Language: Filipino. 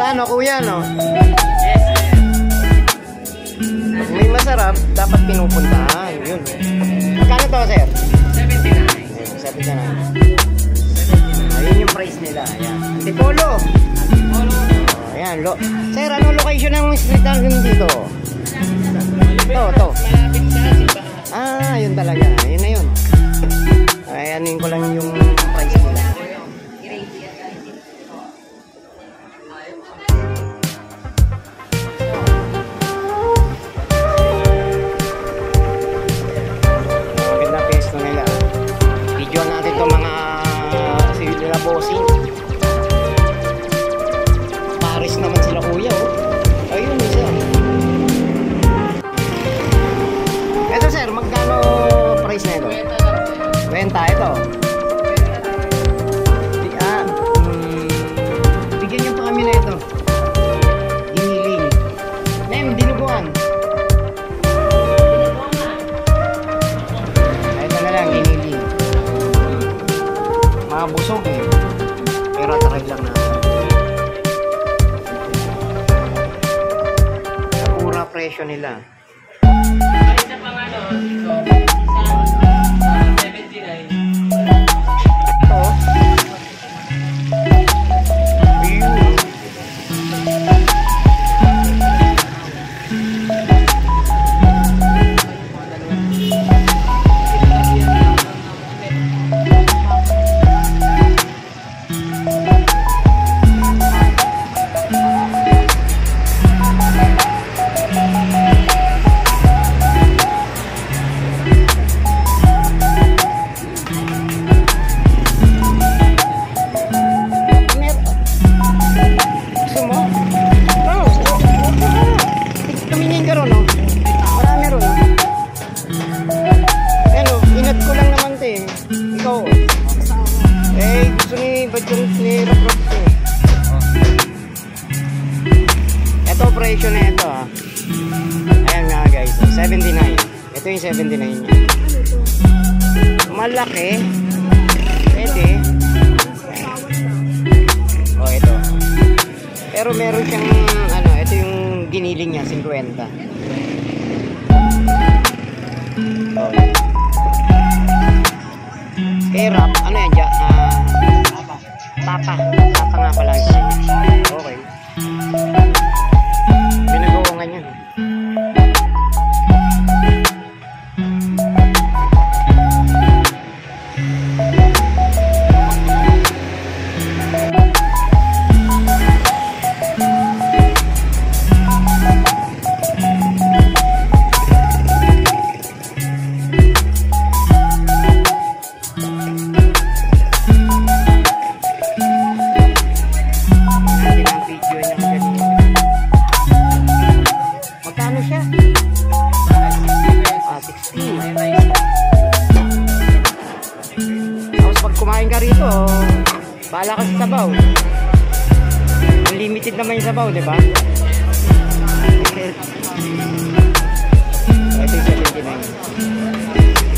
Paano kuya, no? Pag may masarap, dapat pinupuntahan. Yun. Magkano to, sir? 79. 79. Ayun yung price nila. Ayan. Antipolo. Ayan. Sir, ano location ng street natin dito? Ito. Ah, yun talaga. Yun na yun. Ayan ko lang yung price nila. Maganda pesto nila. Video natin itong mga civil na bossing. Paris naman sila kuya, oh. Ayun, isa. Ito sir, magkano price na ito? Renta ito. Bigyan nyo pa kami na ito. Giniling. Dinuguan. Ito na lang, giniling. Mabusog eh. Pero try lang natin. Sa mura presyo nila. Isa pang ano, dito. Ito presyo na ito ha. Ayan nga guys, 79. Ito yung 79 niya. Malaki. Pwede. Oh, ito. Pero meron siyang ano, ito yung giniling niya, 50. Oh. Kay wrap, ano yan dyan? Tapa nga pala ito. Okay. Pinagawangan yan. Kumain ka rito, bahala ka sa sabaw. Unlimited naman yung sabaw, di ba? Ito yung 79.